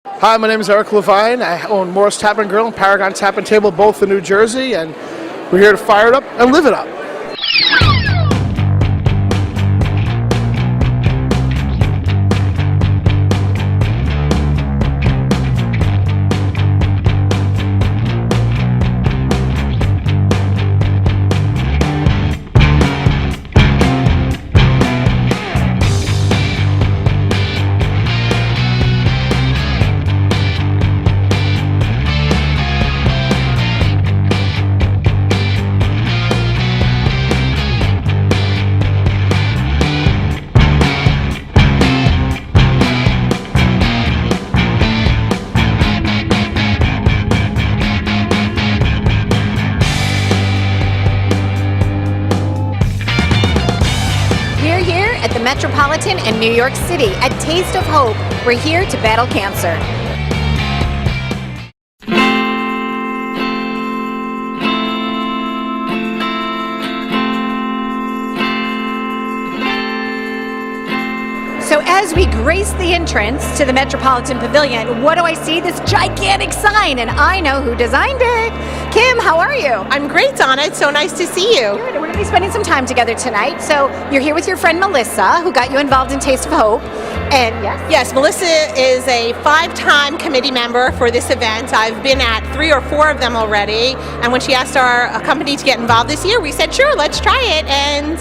Hi, my name is Eric Levine. I own Morris Tap and Grill and Paragon Tap and Table, both in New Jersey, and we're here to fire it up and live it up. At the Metropolitan in New York City at Taste of Hope. We're here to battle cancer. So as we grace the entrance to the Metropolitan Pavilion, what do I see? This gigantic sign, and I know who designed it. Kim, how are you? I'm great, Donna. It's so nice to see you. Good. We're going to be spending some time together tonight. So you're here with your friend Melissa, who got you involved in Taste of Hope. And yes, Melissa is a 5-time committee member for this event. I've been at 3 or 4 of them already. And when she asked our company to get involved this year, we said, sure, let's try it. And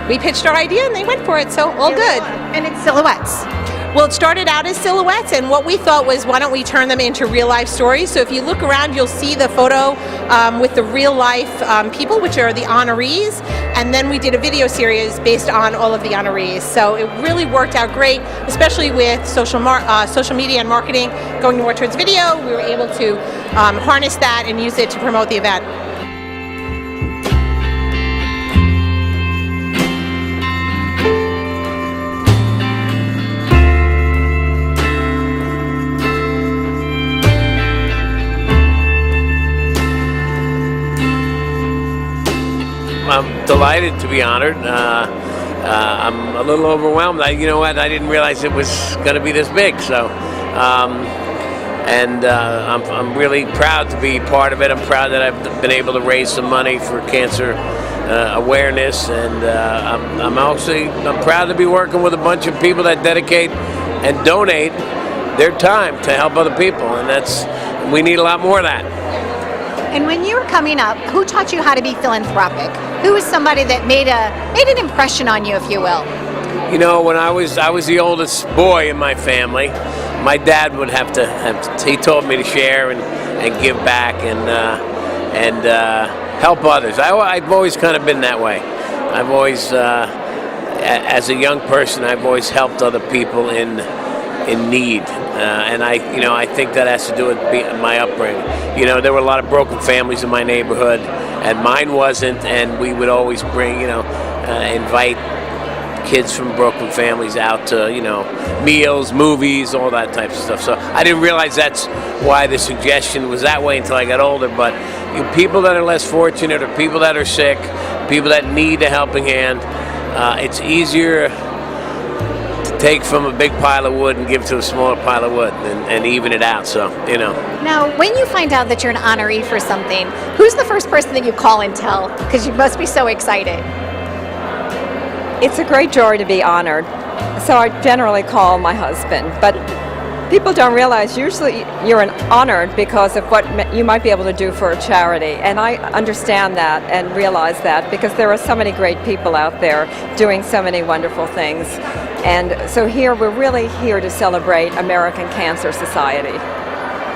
we pitched our idea and they went for it. So all good. And it's silhouettes. Well, it started out as silhouettes, and what we thought was, why don't we turn them into real-life stories? So if you look around, you'll see the photo with the real-life people, which are the honorees, and then we did a video series based on all of the honorees. So it really worked out great, especially with social media and marketing going more towards video. We were able to harness that and use it to promote the event. I'm delighted to be honored. I'm a little overwhelmed. You know what? I didn't realize it was going to be this big. So, I'm really proud to be part of it. I'm proud that I've been able to raise some money for cancer awareness, and I'm proud to be working with a bunch of people that dedicate and donate their time to help other people, and we need a lot more of that. And when you were coming up, who taught you how to be philanthropic? Who was somebody that made an impression on you, if you will? You know, when I was the oldest boy in my family, my dad would have to he told me to share and give back and help others. I've always kind of been that way. I've always, as a young person, I've always helped other people in need, and I think that has to do with my upbringing. You know, there were a lot of broken families in my neighborhood, and mine wasn't, and we would always bring, invite kids from broken families out to, meals, movies, all that type of stuff. So I didn't realize that's why the suggestion was that way until I got older. But people that are less fortunate, or people that are sick, people that need a helping hand, it's easier to take from a big pile of wood and give to a smaller pile of wood and even it out. So, Now, when you find out that you're an honoree for something, who's the first person that you call and tell? Because you must be so excited. It's a great joy to be honored. So I generally call my husband, but people don't realize usually you're honored because of what you might be able to do for a charity. And I understand that and realize that because there are so many great people out there doing so many wonderful things. And so we're really here to celebrate American Cancer Society.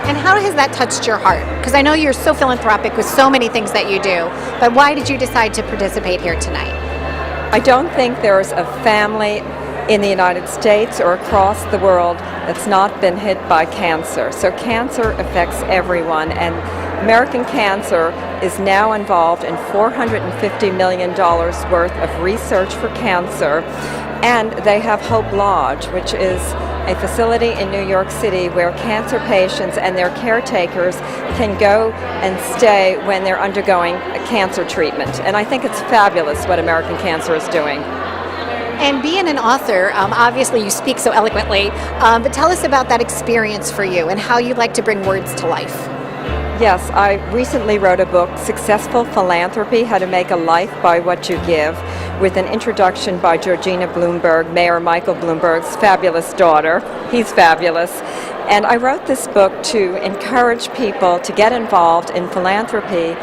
And how has that touched your heart? Because I know you're so philanthropic with so many things that you do, but why did you decide to participate here tonight? I don't think there's a family in the United States or across the world that's not been hit by cancer. So cancer affects everyone, and American Cancer is now involved in $450 million worth of research for cancer, and they have Hope Lodge, which is a facility in New York City where cancer patients and their caretakers can go and stay when they're undergoing a cancer treatment. And I think it's fabulous what American Cancer is doing. And being an author, obviously you speak so eloquently, but tell us about that experience for you and how you like to bring words to life. Yes, I recently wrote a book, Successful Philanthropy, How to Make a Life by What You Give, with an introduction by Georgina Bloomberg, Mayor Michael Bloomberg's fabulous daughter. He's fabulous. And I wrote this book to encourage people to get involved in philanthropy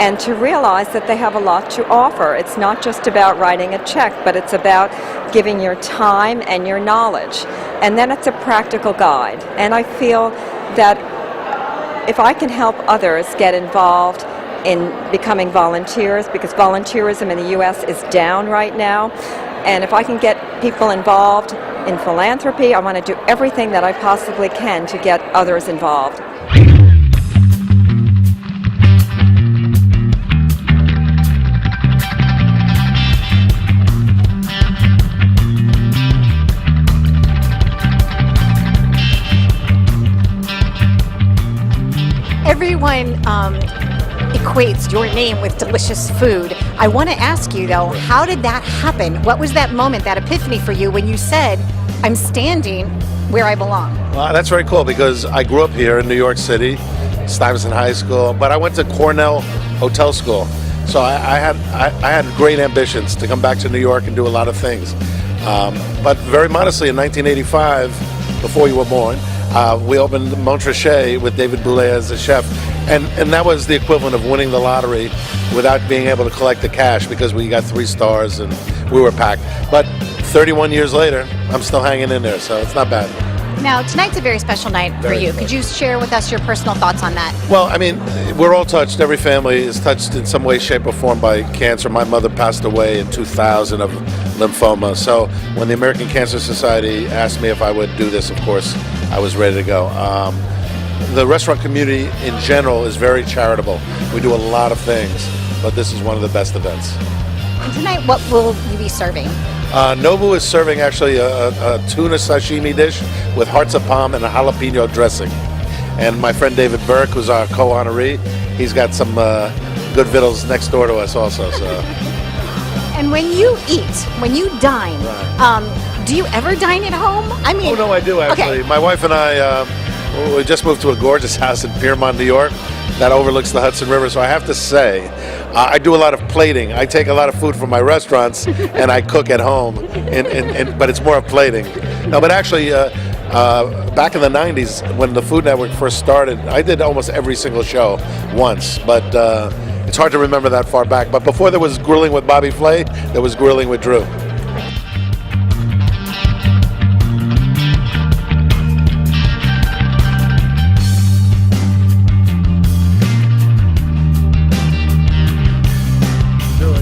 and to realize that they have a lot to offer. It's not just about writing a check, but it's about giving your time and your knowledge. And then it's a practical guide. And I feel that if I can help others get involved in becoming volunteers, because volunteerism in the U.S. is down right now, and if I can get people involved in philanthropy, I want to do everything that I possibly can to get others involved. Everyone equates your name with delicious food. I want to ask you, though, how did that happen? What was that moment, that epiphany for you when you said, I'm standing where I belong? Well, that's very cool because I grew up here in New York City, Stuyvesant High School, but I went to Cornell Hotel School. So I had great ambitions to come back to New York and do a lot of things. But very modestly, in 1985, before you were born, we opened Montrachet with David Boulez as a chef, and that was the equivalent of winning the lottery without being able to collect the cash because we got 3 stars and we were packed. But 31 years later, I'm still hanging in there, so it's not bad. Now, tonight's a very special night for you. Could you share with us your personal thoughts on that? Well, I mean, we're all touched. Every family is touched in some way, shape, or form by cancer. My mother passed away in 2000 of lymphoma. So when the American Cancer Society asked me if I would do this, of course, I was ready to go. The restaurant community in general is very charitable. We do a lot of things, but this is one of the best events. And tonight, what will you be serving? Nobu is serving actually a tuna sashimi dish with hearts of palm and a jalapeno dressing. And my friend David Burke, who's our co-honoree, he's got some good vittles next door to us also. So. And when you eat, when you dine, do you ever dine at home? I mean, oh no, I do actually. Okay. My wife and I, we just moved to a gorgeous house in Piermont, New York, that overlooks the Hudson River. So I have to say, I do a lot of plating. I take a lot of food from my restaurants and I cook at home, but it's more of plating. No, but actually, back in the 90s, when the Food Network first started, I did almost every single show once, but it's hard to remember that far back. But before there was Grilling with Bobby Flay, there was Grilling with Drew.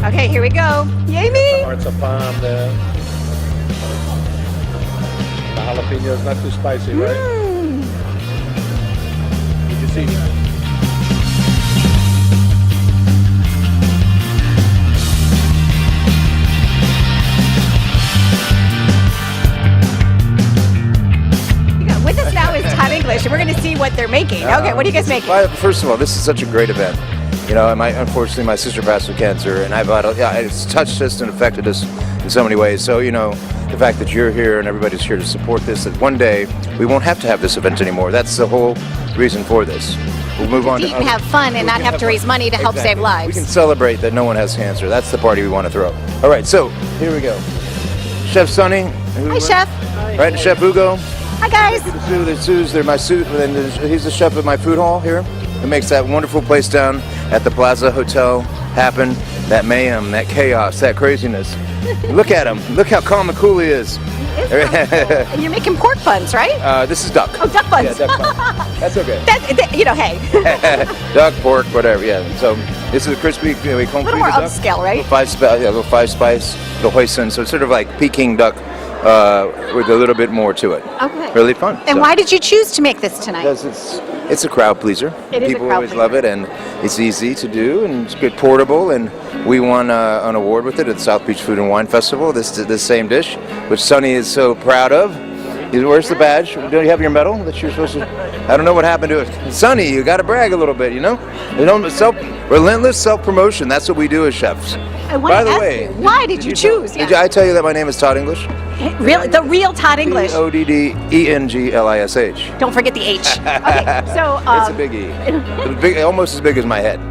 Okay, here we go. Yay me! Hearts of palm, the jalapeno is not too spicy, right? Did you see? With us now is Todd English, and we're going to see what they're making. Okay, what are you guys making? First of all, this is such a great event. You know, unfortunately, my sister passed with cancer, and it's touched us and affected us in so many ways. So, you know, the fact that you're here and everybody's here to support this, that one day we won't have to have this event anymore. That's the whole reason for this. We'll move on to eat and have fun and not have to raise money to help save lives. We can celebrate that no one has cancer. That's the party we want to throw. All right, so here we go. Chef Sonny. Hi, Chef. Right, and Chef Hugo. Hi, guys. They're my suit, and he's the chef at my food hall here. It makes that wonderful place down at the Plaza Hotel happen. That mayhem, that chaos, that craziness. Look at him. Look how calm and cool he is. And you're making pork buns, right? This is duck. Oh, duck buns. Yeah, duck buns. That's okay. Hey. Duck, pork, whatever. Yeah. So this is a crispy. We call a little more upscale, right? Little 5-spice, little hoisin. So it's sort of like Peking duck. With a little bit more to it. Okay. Really fun. And why did you choose to make this tonight? Because it's a crowd pleaser. It is People a crowd always pleaser. love it, and it's easy to do, and it's good portable. And we won an award with it at the South Beach Food and Wine Festival. This same dish, which Sonny is so proud of. Where's the badge? Don't you have your medal that you're supposed to? I don't know what happened to it. Sonny, you got to brag a little bit, you know. Relentless self-promotion. That's what we do as chefs. I want By to the ask way, you, why did you choose? Did I tell you that my name is Todd English? Really, the real Todd English. Odddenglish. Don't forget the H. Okay, so It's a big E. Almost as big as my head.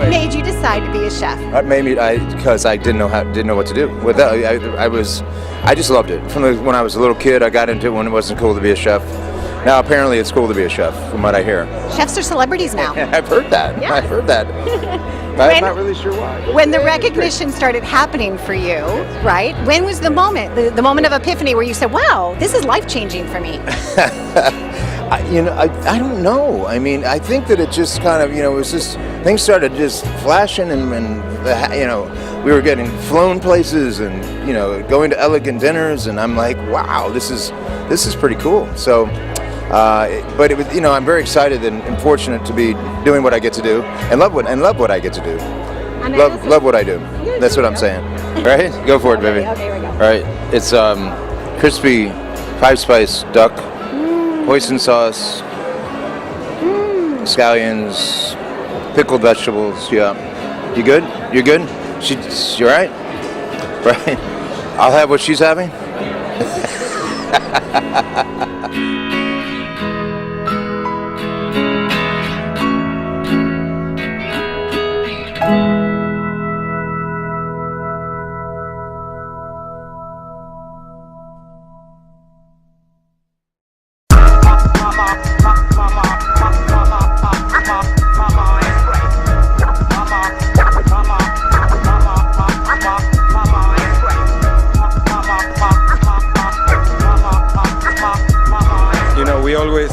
what made you decide to be a chef? That made me because I didn't know what to do with that. I just loved it when I was a little kid. I got into it when it wasn't cool to be a chef. Now apparently it's cool to be a chef, from what I hear. Chefs are celebrities now. I've heard that. Yeah. I've heard that. I'm not really sure why. When the recognition started happening for you, right? When was the moment, the moment of epiphany where you said, "Wow, this is life-changing for me"? I don't know. I mean, I think that it just kind of, it was just, things started just flashing and we were getting flown places and, going to elegant dinners, and I'm like, wow, this is pretty cool. So, but it was, I'm very excited and fortunate to be doing what I get to do and love what I get to do. Love what I do. That's what I'm saying. Right? Go for it, baby. Okay, here we go. All right. It's crispy 5-spice duck. Hoisin sauce, scallions, pickled vegetables. Yeah, you good? You good? You're right. Right. I'll have what she's having. We always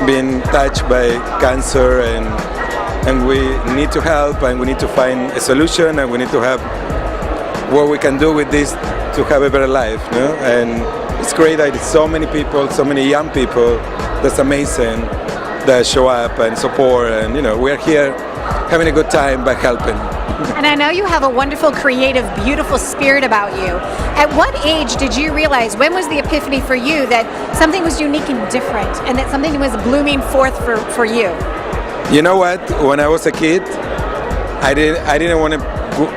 been touched by cancer, and we need to help, and we need to find a solution, and we need to have what we can do with this to have a better life. And it's great that so many people, so many young people, that's amazing, that show up and support, and we're here having a good time by helping. And I know you have a wonderful, creative, beautiful spirit about you. At what age did you realize, when was the epiphany for you that something was unique and different, and that something was blooming forth for you? You know what? When I was a kid, I didn't want to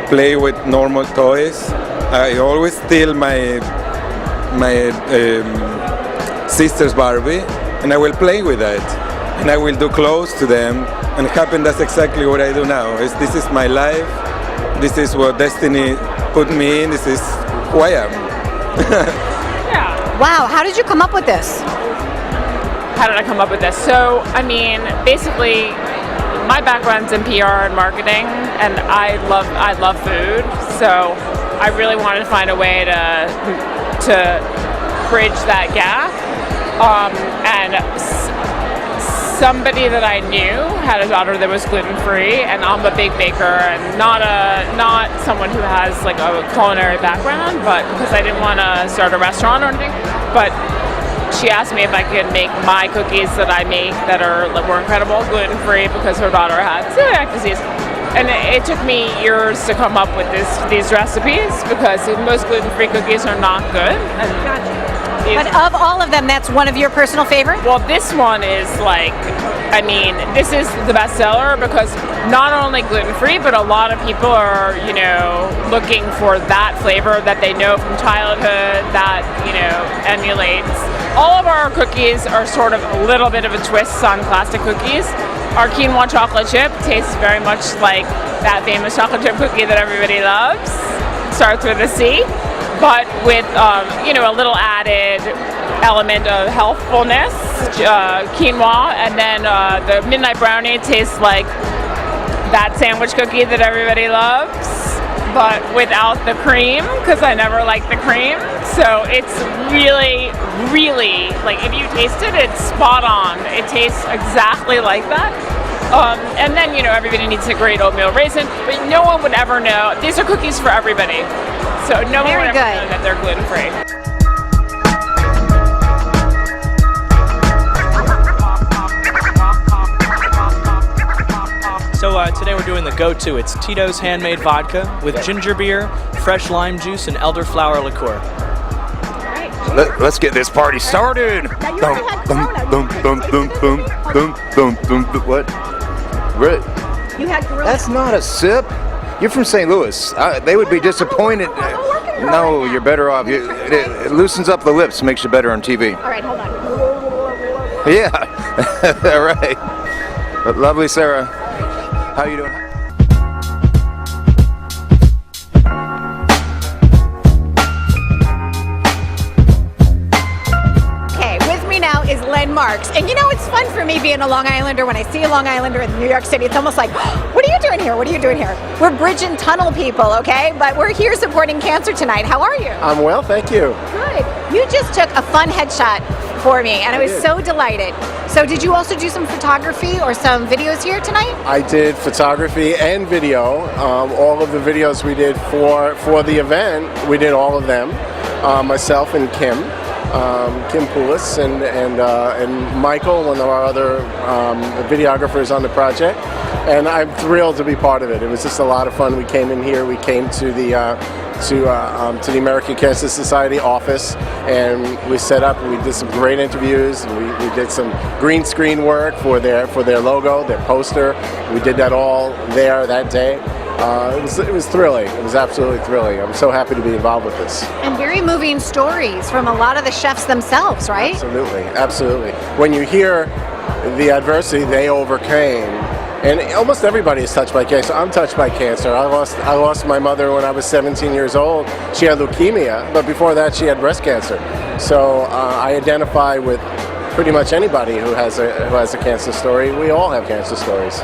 play with normal toys. I always steal my sister's Barbie, and I will play with that, and I will do clothes to them. And that's exactly what I do now. This is my life. This is what destiny put me in. This is who I am. Yeah. Wow, how did you come up with this? How did I come up with this? So, basically, my background's in PR and marketing, and I love food. So, I really wanted to find a way to bridge that gap. And somebody that I knew had a daughter that was gluten-free, and I'm a big baker and not someone who has like a culinary background, but because I didn't want to start a restaurant or anything. But she asked me if I could make my cookies that I make that were incredible, gluten-free, because her daughter had celiac disease. And it took me years to come up with these recipes because most gluten-free cookies are not good. But of all of them, that's one of your personal favorites? Well, this one is this is the best seller because not only gluten-free, but a lot of people are, looking for that flavor that they know from childhood that, emulates. All of our cookies are sort of a little bit of a twist on classic cookies. Our quinoa chocolate chip tastes very much like that famous chocolate chip cookie that everybody loves. Starts with a C. But with a little added element of healthfulness, quinoa, and then the midnight brownie tastes like that sandwich cookie that everybody loves, but without the cream, because I never liked the cream. So it's really, really, if you taste it, it's spot on. It tastes exactly like that. And then, everybody needs a great oatmeal raisin, but no one would ever know. These are cookies for everybody. So no one would ever know that they're gluten-free. So Today we're doing the go-to. It's Tito's handmade vodka with ginger beer, fresh lime juice, and elderflower liqueur. Let's get this party started. Now, you already had Corona. What? Really? You had Corona. That's not a sip. You're from St. Louis. They would be disappointed. No, you're better off. It loosens up the lips, makes you better on TV. All right, hold on. Yeah. All right. Lovely, Sarah. How you doing? Is Len Marks. And you know, it's fun for me being a Long Islander. When I see a Long Islander in New York City, it's almost like, what are you doing here? What are you doing here? We're bridge and tunnel people, okay? But we're here supporting cancer tonight. How are you? I'm well, thank you. Good. You just took a fun headshot for me, and I was so delighted. So did you also do some photography or some videos here tonight? I did photography and video. All of the videos we did for the event, we did all of them. Myself and Kim Poulos and Michael, one of our other videographers on the project, and I'm thrilled to be part of it. It was just a lot of fun. We came in here. We came to the American Cancer Society office, and we set up. We did some great interviews. We did some green screen work for their logo, their poster. We did that all there that day. It was thrilling. It was absolutely thrilling. I'm so happy to be involved with this. And very moving stories from a lot of the chefs themselves, right? Absolutely, absolutely. When you hear the adversity they overcame, and almost everybody is touched by cancer. I'm touched by cancer. I lost my mother when I was 17 years old. She had leukemia, but before that she had breast cancer. So I identify with pretty much anybody who has a cancer story. We all have cancer stories.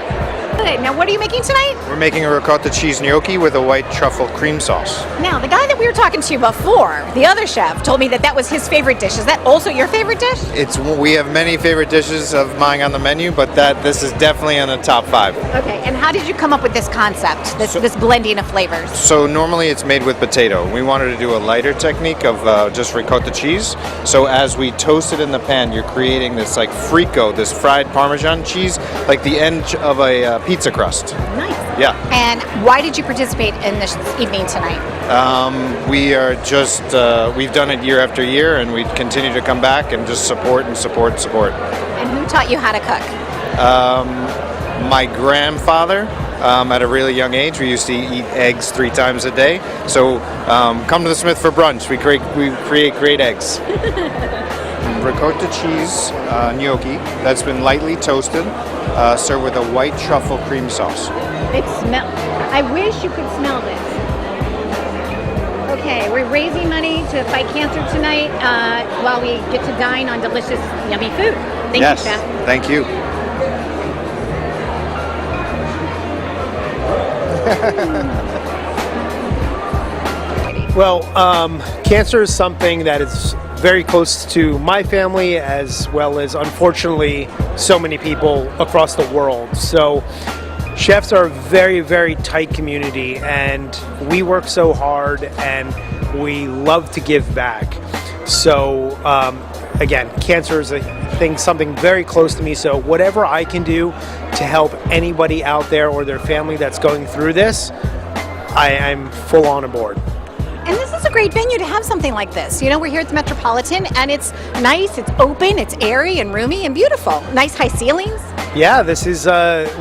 Good. Now, what are you making tonight? We're making a ricotta cheese gnocchi with a white truffle cream sauce. Now, the guy that we were talking to before, the other chef, told me that was his favorite dish. Is that also your favorite dish? We have many favorite dishes of mine on the menu, but this is definitely in the top 5. Okay, and how did you come up with this concept, this blending of flavors? So normally it's made with potato. We wanted to do a lighter technique of just ricotta cheese. So as we toast it in the pan, you're creating this like frico, this fried Parmesan cheese, like the edge of a pizza crust. Nice. Yeah. And why did you participate in this evening tonight? We are just, we've done it year after year, and we continue to come back and just support and support and support. And who taught you how to cook? My grandfather, at a really young age. We used to eat eggs 3 times a day. So come to the Smith for brunch. We create great eggs. Ricotta cheese gnocchi that's been lightly toasted, served with a white truffle cream sauce. It smells. I wish you could smell this. Okay, we're raising money to fight cancer tonight while we get to dine on delicious, yummy food. Thank you, Chef. Thank you. Well, cancer is something that is very close to my family, as well as, unfortunately, so many people across the world. So chefs are a very, very tight community, and we work so hard, and we love to give back. So again, cancer is something very close to me. So whatever I can do to help anybody out there or their family that's going through this, I'm full on aboard. And this is a great venue to have something like this. You know, we're here at the Metropolitan, and it's nice, it's open, it's airy and roomy and beautiful. Nice high ceilings. Yeah, this is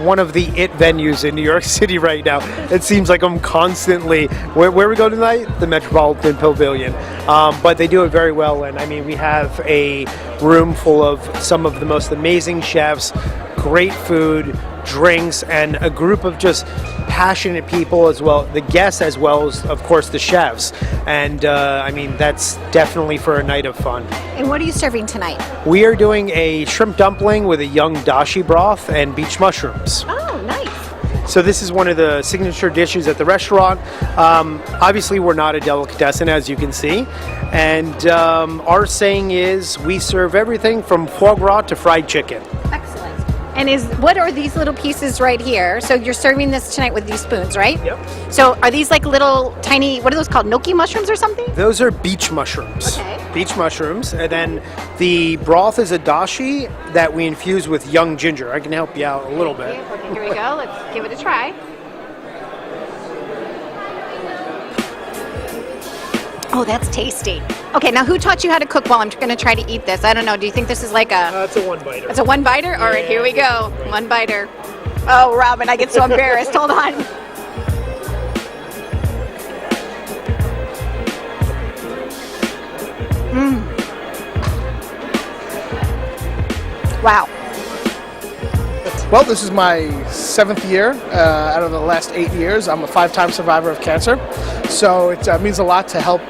one of the it venues in New York City right now. It seems like I'm constantly, where we go tonight? The Metropolitan Pavilion. But they do it very well, and I mean, we have a room full of some of the most amazing chefs, great food, drinks, and a group of just passionate people as well, the guests as well as, of course, the chefs. And I mean, that's definitely for a night of fun. And what are you serving tonight? We are doing a shrimp dumpling with a young dashi broth and beach mushrooms. Oh, nice. So this is one of the signature dishes at the restaurant. Obviously, we're not a delicatessen, as you can see. And our saying is, we serve everything from foie gras to fried chicken. Excellent. And what are these little pieces right here? So you're serving this tonight with these spoons, right? Yep. So are these like little tiny, what are those called, gnocchi mushrooms or something? Those are beach mushrooms. Okay. beach mushrooms, and then the broth is a dashi that we infuse with young ginger. I can help you out a little bit. Okay, here we go. Let's give it a try. Oh, that's tasty. Okay, now who taught you how to cook? Well, I'm going to try to eat this. I don't know. Do you think this is like a... It's a one-biter. It's a one-biter? All right, here we go. One-biter. Oh, Robin, I get so embarrassed. Hold on. Wow. Well, this is my 7th year out of the last 8 years. I'm a 5-time survivor of cancer. So it means a lot to help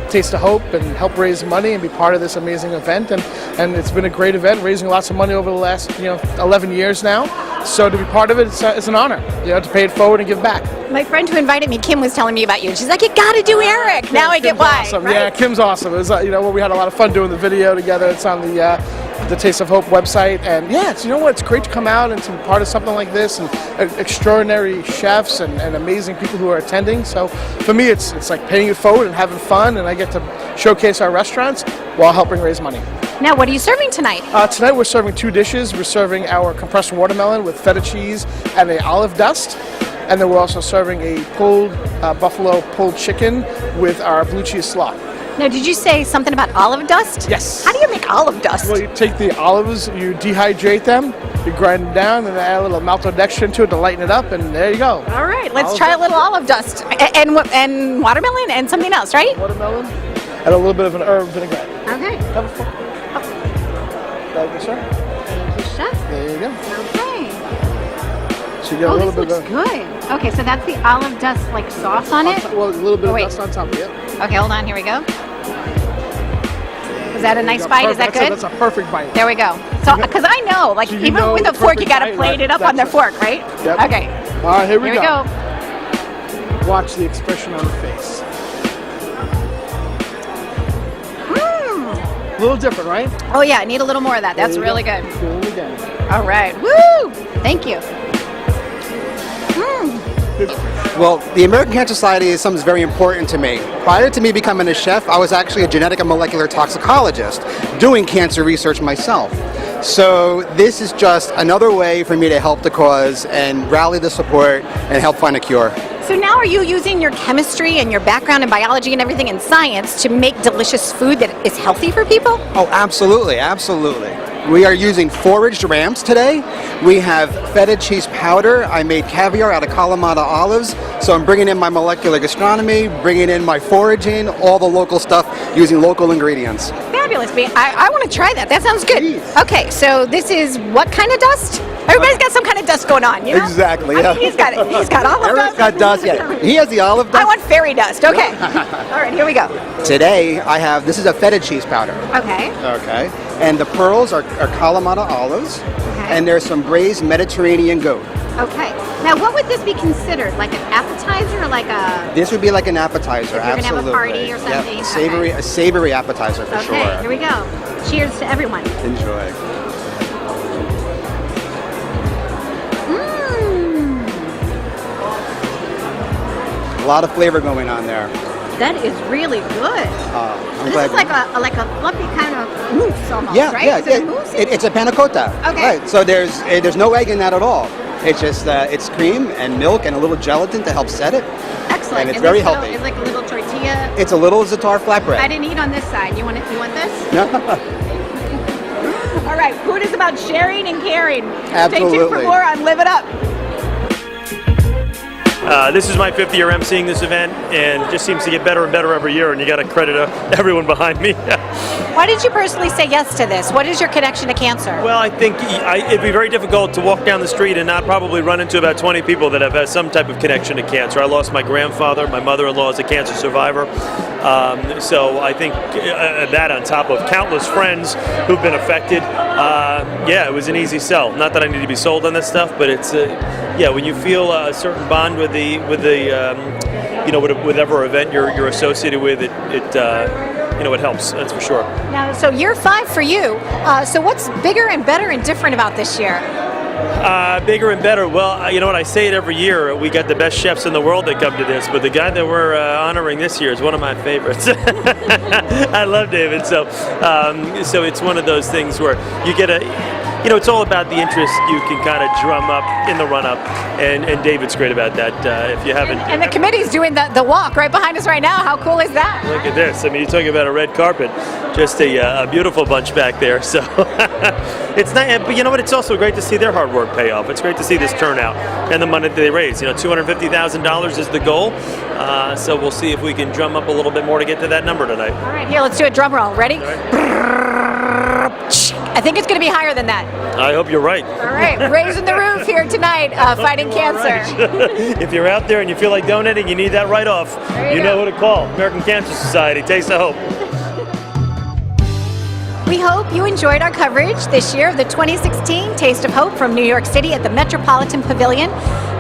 Taste of Hope and help raise money and be part of this amazing event. And it's been a great event, raising lots of money over the last 11 years now. So to be part of it, it's an honor, to pay it forward and give back. My friend who invited me, Kim, was telling me about you. She's like, you got to do Eric. Now I get why. Awesome. Right? Yeah, Kim's awesome. It was, we had a lot of fun doing the video together. It's on the Taste of Hope website. And yeah, it's great to come out and to be part of something like this, and extraordinary chefs and amazing people who are attending. So for me, it's like paying it forward and having fun, and I get to showcase our restaurants while helping raise money. Now, what are you serving tonight? Tonight we're serving 2 dishes. We're serving our compressed watermelon with feta cheese and a olive dust. And then we're also serving a pulled buffalo pulled chicken with our blue cheese slaw. Now, did you say something about olive dust? Yes. How do you make olive dust? Well, you take the olives, you dehydrate them, you grind them down, and add a little maltodextrin into it to lighten it up, and there you go. All right, let's try a little olive dust. And watermelon and something else, right? Watermelon and a little bit of an herb vinaigrette. Okay. Have a fork. Thank you, sir. Thank you, chef. There you go. Okay. So you get a little this bit looks good. Okay, so that's the olive dust, like sauce on it? Well, a little bit of dust on top of it. Okay, hold on. Here we go. Is that a nice bite? Is that good? That's a perfect bite. There we go. So, because I know, like, even with a fork, you got to plate it up on the fork, right? Yep. Okay. All right, here we go. Watch the expression on the face. A little different, right? Oh, yeah. I need a little more of that. That's really good. Do it again. All right. Woo! Thank you. Well, the American Cancer Society is something that's very important to me. Prior to me becoming a chef, I was actually a genetic and molecular toxicologist doing cancer research myself. So this is just another way for me to help the cause and rally the support and help find a cure. So now are you using your chemistry and your background in biology and everything in science to make delicious food that is healthy for people? Oh, absolutely, absolutely. We are using foraged rams today. We have feta cheese powder. I made caviar out of Kalamata olives. So I'm bringing in my molecular gastronomy, bringing in my foraging, all the local stuff using local ingredients. Fabulous. I want to try that. That sounds good. Please. Okay, so this is what kind of dust? Everybody's got some kind of dust going on, you know? Exactly. I mean, he's got it. He's got olive Eric's dust. got dust, yeah. He has the olive dust. I want fairy dust. Okay. All right, here we go. Today I have, this is a feta cheese powder. Okay. Okay. And the pearls are Kalamata olives. Okay. And there's some braised Mediterranean goat. Okay. Now, what would this be considered? Like an appetizer or like a... This would be like an appetizer, If you're gonna have a absolutely. party or something. Yep. Savory, a savory appetizer for sure. Okay, here we go. Cheers to everyone. Enjoy. A lot of flavor going on there. That is really good. I'm This glad is like a fluffy kind of mousse almost, yeah, right? yeah, Is it a mousse? it's a panna cotta. Okay. Right. So there's no egg in that at all. It's just it's cream and milk and a little gelatin to help set it. Excellent. And it's And very this little- healthy. It's like a little tortilla. It's a little za'atar flatbread. I didn't eat on this side. You want this? No. All right. Food is about sharing and caring. Stay tuned for Absolutely. more on Live It Up. This is my 5th year emceeing this event, and it just seems to get better and better every year, and you got to credit everyone behind me. Why did you personally say yes to this? What is your connection to cancer? Well, I think it'd be very difficult to walk down the street and not probably run into about 20 people that have had some type of connection to cancer. I lost my grandfather. My mother-in-law is a cancer survivor. So I think that on top of countless friends who've been affected, it was an easy sell. Not that I need to be sold on this stuff, but it's when you feel a certain bond with whatever event you're associated with, it helps. That's for sure. Now, so year 5 for you. So what's bigger and better and different about this year? Bigger and better. Well, you know what? I say it every year. We got the best chefs in the world that come to this, but the guy that we're honoring this year is one of my favorites. I love David. So it's one of those things where you get it's all about the interest you can kind of drum up in the run-up, and David's great about that. If you haven't, And the committee's doing the walk right behind us right now. How cool is that? look at this. I mean, you're talking about a red carpet. Just a beautiful bunch back there. So it's not, but you know what? It's also great to see their hard work pay off. It's great to see this turnout and the money that they raise. $250,000 is the goal. So we'll see if we can drum up a little bit more to get to that number tonight. All right, here, let's do a drum roll. Ready? I think it's going to be higher than that. I hope you're right. All right, raising the roof here tonight, fighting cancer. If you're out there and you feel like donating, you need that write-off. You know who to call. American Cancer Society. Taste of Hope. We hope you enjoyed our coverage this year of the 2016 Taste of Hope from New York City at the Metropolitan Pavilion.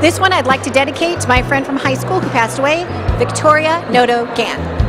This one I'd like to dedicate to my friend from high school who passed away, Victoria Noto Gann.